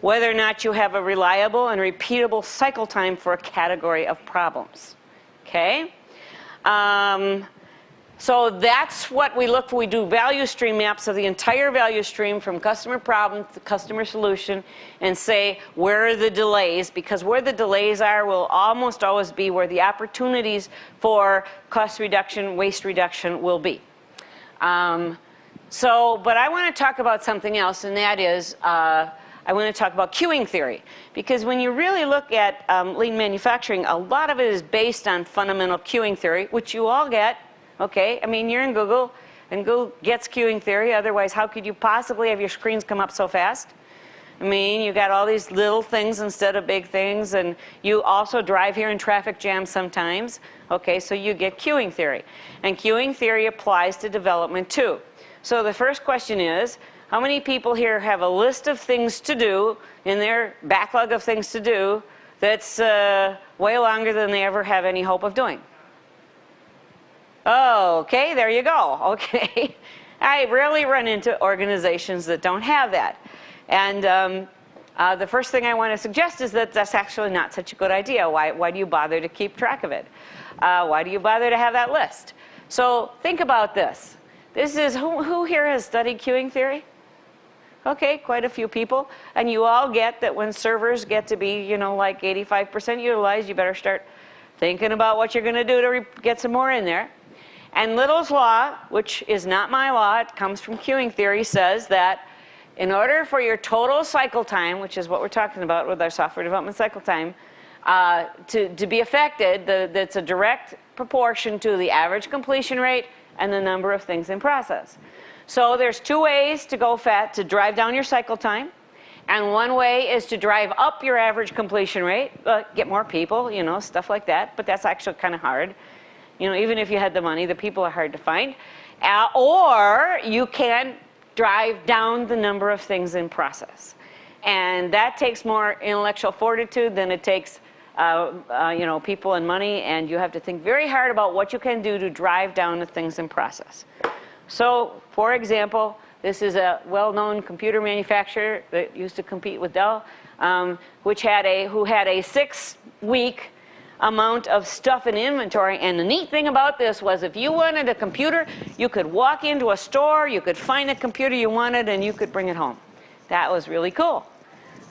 whether or not you have a reliable and repeatable cycle time for a category of problems. Okay? So that's what we look for. We do value stream maps of the entire value stream from customer problem to customer solution and say, where are the delays? Because where the delays are will almost always be where the opportunities for cost reduction, waste reduction will be. But I want to talk about something else, and that is, I want to talk about queuing theory. Because when you really look at lean manufacturing, a lot of it is based on fundamental queuing theory, which you all get. Okay, I mean, you're in Google, and Google gets queuing theory. Otherwise, how could you possibly have your screens come up so fast? I mean, you got all these little things instead of big things, and you also drive here in traffic jams sometimes. Okay, so you get queuing theory. And queuing theory applies to development too. So the first question is, how many people here have a list of things to do in their backlog of things to do that's way longer than they ever have any hope of doing? Oh, okay, there you go. Okay. I rarely run into organizations that don't have that. And the first thing I want to suggest is that that's actually not such a good idea. Why do you bother to keep track of it? Why do you bother to have that list? So think about this. This is, who here has studied queuing theory? Okay, quite a few people. And you all get that when servers get to be, you know, like 85% utilized, you better start thinking about what you're going to do to get some more in there. And Little's law, which is not my law, it comes from queuing theory, says that in order for your total cycle time, which is what we're talking about with our software development cycle time, to be affected, that's a direct proportion to the average completion rate and the number of things in process. So there's two ways to go to drive down your cycle time. And one way is to drive up your average completion rate, get more people, you know, stuff like that. But that's actually kind of hard. You know, even if you had the money, the people are hard to find. Or you can drive down the number of things in process. And that takes more intellectual fortitude than it takes you know, people and money. And you have to think very hard about what you can do to drive down the things in process. So, for example, this is a well-known computer manufacturer that used to compete with Dell, who had a 6-week amount of stuff in inventory. And the neat thing about this was if you wanted a computer, you could walk into a store, you could find a computer you wanted, and you could bring it home. That was really cool.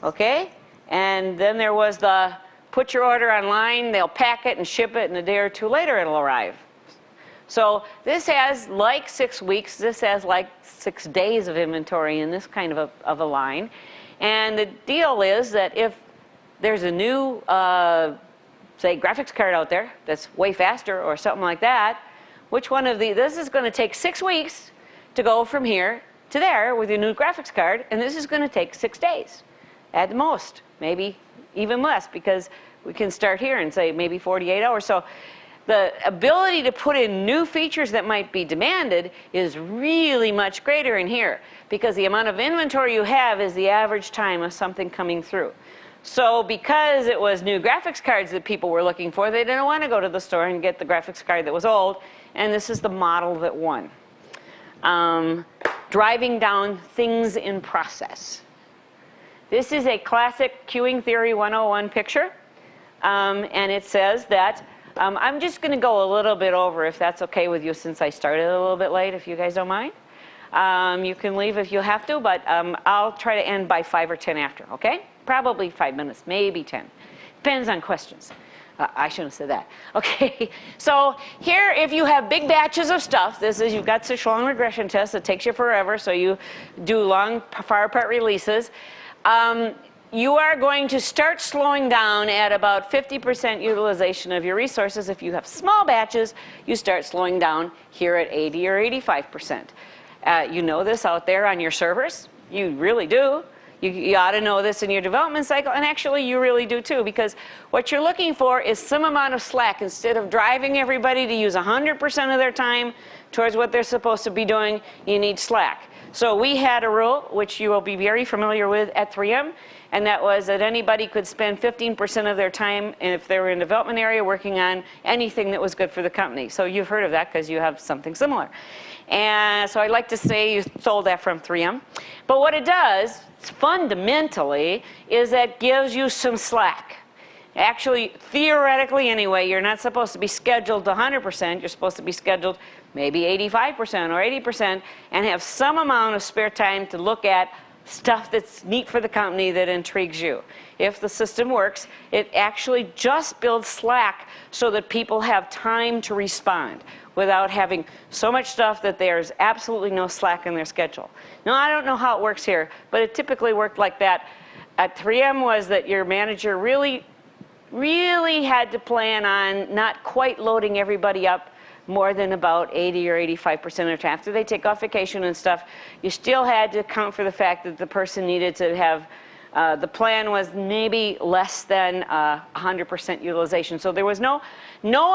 Okay? And then there was the put your order online, they'll pack it and ship it, and a day or two later it'll arrive. So this has like 6 weeks, this has like 6 days of inventory in this kind of a line. And the deal is that if there's a new say graphics card out there that's way faster or something like that, which one of this is going to take 6 weeks to go from here to there with your new graphics card, and this is going to take 6 days at the most, maybe even less, because we can start here and say maybe 48 hours. So the ability to put in new features that might be demanded is really much greater in here, because the amount of inventory you have is the average time of something coming through. So because it was new graphics cards that people were looking for, they didn't want to go to the store and get the graphics card that was old, and this is the model that won. Driving down things in process. This is a classic queuing theory 101 picture, and it says that, I'm just going to go a little bit over if that's okay with you, since I started a little bit late, if you guys don't mind. You can leave if you have to, but I'll try to end by 5 or 10 after, okay? Probably 5 minutes, maybe 10. Depends on questions. I shouldn't have said that. Okay, so here, if you have big batches of stuff, this is, you've got such long regression tests, it takes you forever, so you do long, far apart releases. You are going to start slowing down at about 50% utilization of your resources. If you have small batches, you start slowing down here at 80 or 85%. You know this out there on your servers. You really do. You ought to know this in your development cycle, and actually you really do too, because what you're looking for is some amount of slack. Instead of driving everybody to use 100% of their time towards what they're supposed to be doing, you need slack. So we had a rule, which you will be very familiar with at 3M, and that was that anybody could spend 15% of their time, if they were in the development area, working on anything that was good for the company. So you've heard of that because you have something similar. And so I'd like to say you stole that from 3M. But what it does, fundamentally, is that gives you some slack. Actually, theoretically anyway, you're not supposed to be scheduled to 100%. You're supposed to be scheduled maybe 85% or 80% and have some amount of spare time to look at stuff that's neat for the company that intrigues you. If the system works, it actually just builds slack so that people have time to respond without having so much stuff that there's absolutely no slack in their schedule. Now, I don't know how it works here, but it typically worked like that. At 3M was that your manager really had to plan on not quite loading everybody up more than about 80 or 85% of the time. After they take off vacation and stuff, you still had to account for the fact that the person needed to have, the plan was maybe less than 100% utilization. So there was no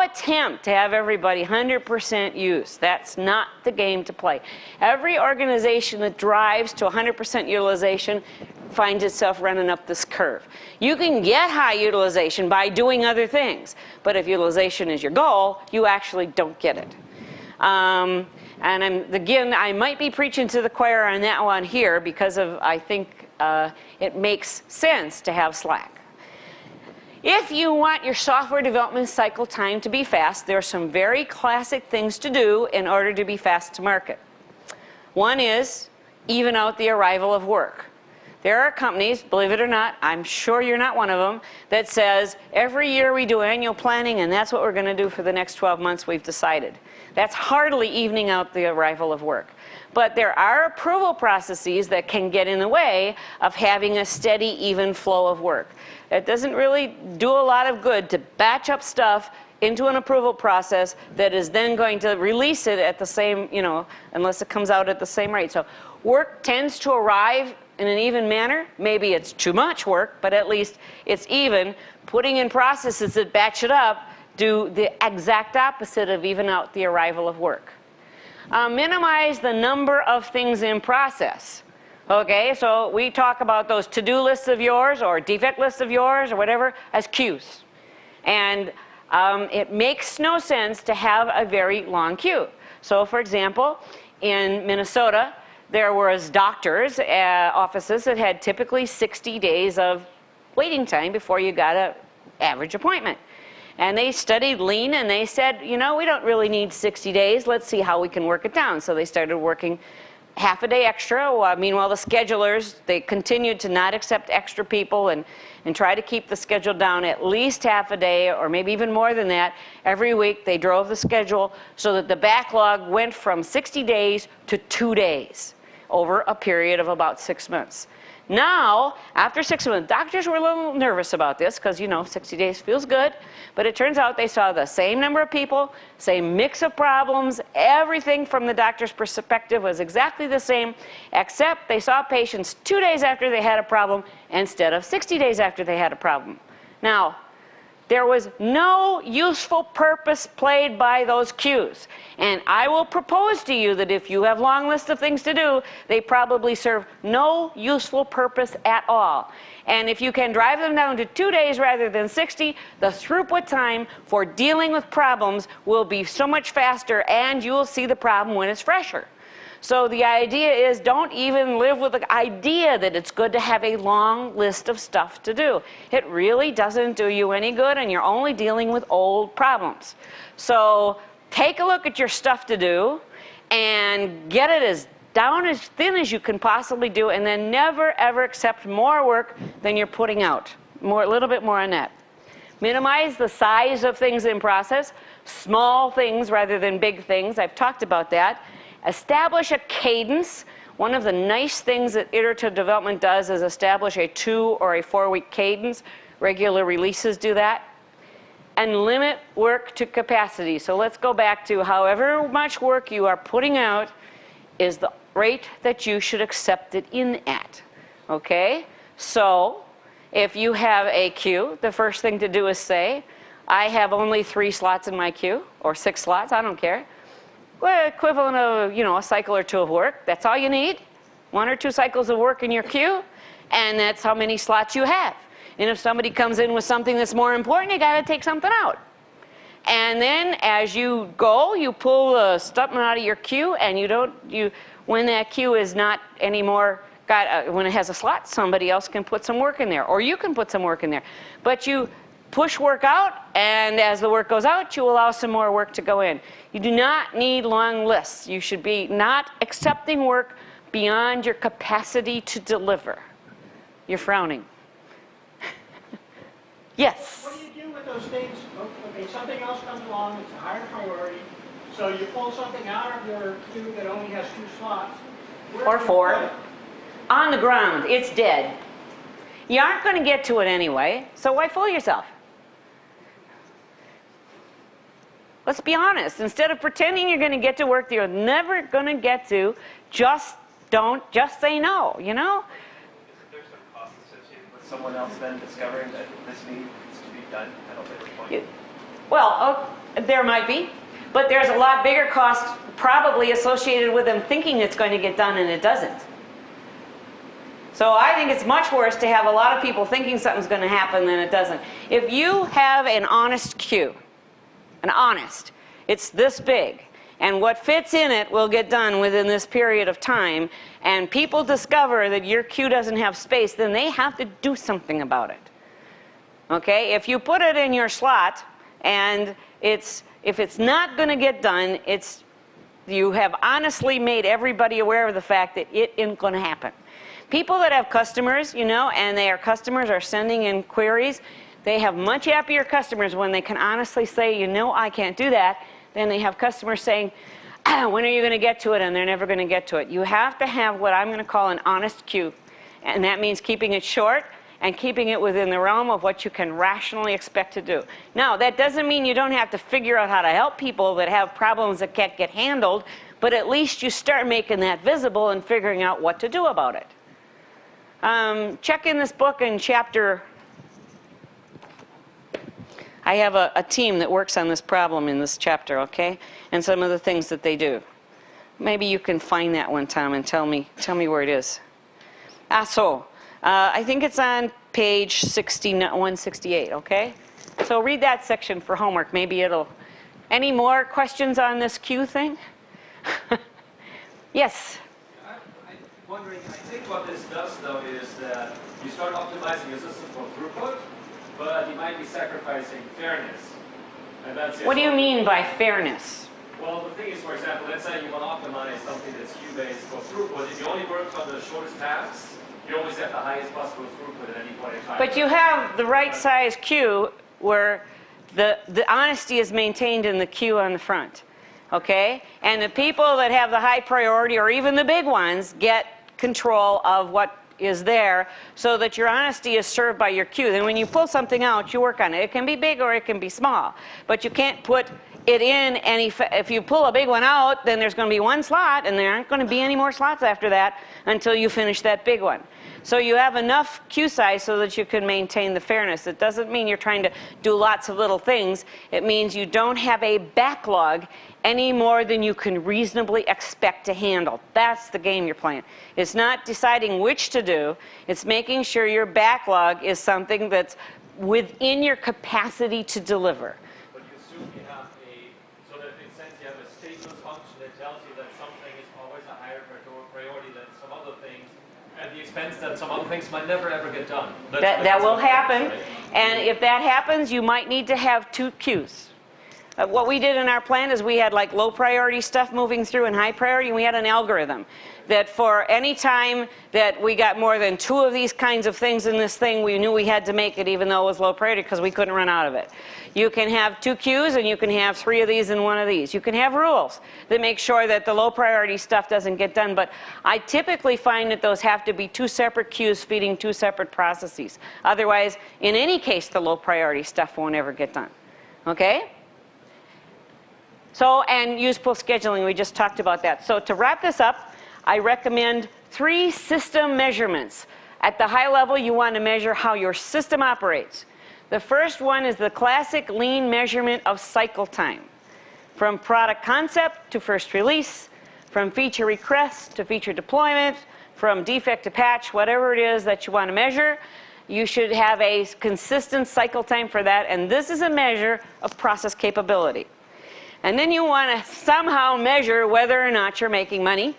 attempt to have everybody 100% use. That's not the game to play. Every organization that drives to 100% utilization finds itself running up this curve. You can get high utilization by doing other things, but if utilization is your goal, you actually don't get it. And again, I might be preaching to the choir on that one here because of, I think it makes sense to have slack. If you want your software development cycle time to be fast, there are some very classic things to do in order to be fast to market. One is even out the arrival of work. There are companies, believe it or not, I'm sure you're not one of them, that says every year we do annual planning and that's what we're going to do for the next 12 months we've decided. That's hardly evening out the arrival of work. But there are approval processes that can get in the way of having a steady, even flow of work. It doesn't really do a lot of good to batch up stuff into an approval process that is then going to release it at the same, unless it comes out at the same rate. So work tends to arrive in an even manner. Maybe it's too much work, but at least it's even. Putting in processes that batch it up do the exact opposite of even out the arrival of work. Minimize the number of things in process. Okay, so we talk about those to-do lists of yours or defect lists of yours or whatever as queues. And it makes no sense to have a very long queue. So for example, in Minnesota, there was doctors' offices that had typically 60 days of waiting time before you got an average appointment. And they studied lean and they said, we don't really need 60 days. Let's see how we can work it down. So they started working half a day extra. Meanwhile, the schedulers, they continued to not accept extra people and try to keep the schedule down at least half a day or maybe even more than that. Every week they drove the schedule so that the backlog went from 60 days to 2 days over a period of about 6 months. Now, after 6 months, doctors were a little nervous about this because, 60 days feels good. But it turns out they saw the same number of people, same mix of problems. Everything from the doctor's perspective was exactly the same, except they saw patients 2 days after they had a problem instead of 60 days after they had a problem. Now, there was no useful purpose played by those queues. And I will propose to you that if you have long lists of things to do, they probably serve no useful purpose at all. And if you can drive them down to 2 days rather than 60, the throughput time for dealing with problems will be so much faster and you will see the problem when it's fresher. So the idea is don't even live with the idea that it's good to have a long list of stuff to do. It really doesn't do you any good and you're only dealing with old problems. So take a look at your stuff to do and get it as down as thin as you can possibly do and then never ever accept more work than you're putting out. A little bit more on that. Minimize the size of things in process. Small things rather than big things. I've talked about that. Establish a cadence. One of the nice things that iterative development does is establish a 2 or a 4 week cadence. Regular releases do that. And limit work to capacity. So let's go back to however much work you are putting out is the rate that you should accept it in at. Okay? So if you have a queue, the first thing to do is say, I have only 3 slots in my queue, or 6 slots, I don't care. Well, equivalent of, a cycle or 2 of work. That's all you need. 1 or 2 cycles of work in your queue, and that's how many slots you have. And if somebody comes in with something that's more important, you got to take something out. And then as you go, you pull the stuff out of your queue, and when that queue is not anymore when it has a slot, somebody else can put some work in there, or you can put some work in there. But you push work out, and as the work goes out, you allow some more work to go in. You do not need long lists. You should be not accepting work beyond your capacity to deliver. You're frowning. Yes? What do you do with those things? Okay, something else comes along, it's a higher priority, so you pull something out of your queue that only has 2 slots. Where Or do you 4. put it? On the ground. It's dead. You aren't going to get to it anyway, so why fool yourself? Let's be honest. Instead of pretending you're going to get to work that you're never going to get to, just say no, you know? Isn't there some cost associated with someone else then discovering that this needs to be done at a later point? There might be, but there's a lot bigger cost probably associated with them thinking it's going to get done and it doesn't. So I think it's much worse to have a lot of people thinking something's going to happen than it doesn't. If you have an honest queue, it's this big, and what fits in it will get done within this period of time, and people discover that your queue doesn't have space, then they have to do something about it. Okay? If you put it in your slot and if it's not going to get done, you have honestly made everybody aware of the fact that it isn't going to happen. People that have customers, you know, and their customers are sending in queries, they have much happier customers when they can honestly say, you know, I can't do that, than they have customers saying, when are you going to get to it? And they're never going to get to it. You have to have what I'm going to call an honest queue. And that means keeping it short and keeping it within the realm of what you can rationally expect to do. Now, that doesn't mean you don't have to figure out how to help people that have problems that can't get handled, but at least you start making that visible and figuring out what to do about it. Check in this book in chapter. I have a team that works on this problem in this chapter, okay? And some of the things that they do. Maybe you can find that one, Tom, and tell me where it is. I think it's on page 168, okay? So read that section for homework. Maybe it'll... Any more questions on this queue thing? Yes? I'm wondering, I think what this does, though, is that you start optimizing your system for throughput, but you might be sacrificing fairness. And that's What do you mean by fairness? Well, the thing is, for example, let's say you want to optimize something that's queue-based for throughput. If you only work on the shortest tasks, you always have the highest possible throughput at any point in time. But you have the right size queue where the honesty is maintained in the queue on the front, okay? And the people that have the high priority, or even the big ones, get control of what is there so that your honesty is served by your queue. Then when you pull something out, you work on it. It can be big or it can be small, but you can't put it in if you pull a big one out, then there's going to be one slot, and there aren't going to be any more slots after that until you finish that big one. So you have enough queue size so that you can maintain the fairness. It doesn't mean you're trying to do lots of little things. It means you don't have a backlog any more than you can reasonably expect to handle. That's the game you're playing. It's not deciding which to do. It's making sure your backlog is something that's within your capacity to deliver. But you assume you have so that in a sense you have a status function that tells you that something is always a higher priority than some other things, at the expense that some other things might never ever get done. That will happen. Right? And if that happens, you might need to have 2 queues. What we did in our plan is we had like low priority stuff moving through and high priority, and we had an algorithm that for any time that we got more than 2 of these kinds of things in this thing, we knew we had to make it even though it was low priority because we couldn't run out of it. You can have 2 queues and you can have 3 of these and 1 of these. You can have rules that make sure that the low priority stuff doesn't get done, but I typically find that those have to be 2 separate queues feeding 2 separate processes. Otherwise, in any case, the low priority stuff won't ever get done. Okay? So, and useful scheduling, we just talked about that. So to wrap this up, I recommend 3 system measurements. At the high level, you want to measure how your system operates. The first one is the classic lean measurement of cycle time. From product concept to first release, from feature request to feature deployment, from defect to patch, whatever it is that you want to measure, you should have a consistent cycle time for that, and this is a measure of process capability. And then you want to somehow measure whether or not you're making money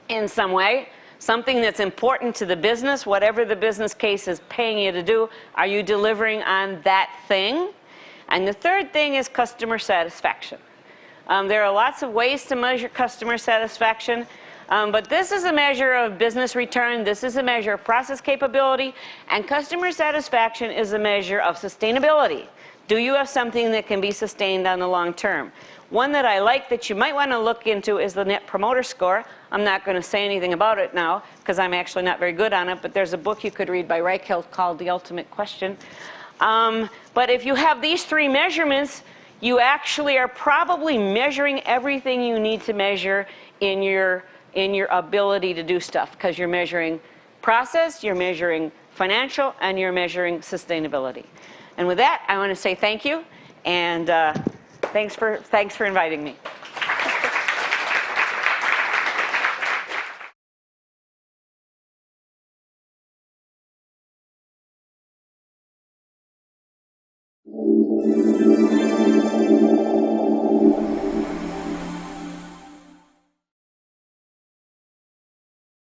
in some way. something that's important to the business, whatever the business case is paying you to do, are you delivering on that thing? And the third thing is customer satisfaction. There are lots of ways to measure customer satisfaction, but this is a measure of business return, this is a measure of process capability, and customer satisfaction is a measure of sustainability. Do you have something that can be sustained on the long term? One that I like that you might want to look into is the Net Promoter Score. I'm not going to say anything about it now because I'm actually not very good on it, but there's a book you could read by Reichelt called The Ultimate Question. But if you have these three measurements, you actually are probably measuring everything you need to measure in your ability to do stuff, because you're measuring process, you're measuring financial, and you're measuring sustainability. And with that, I want to say thank you, and thanks for inviting me.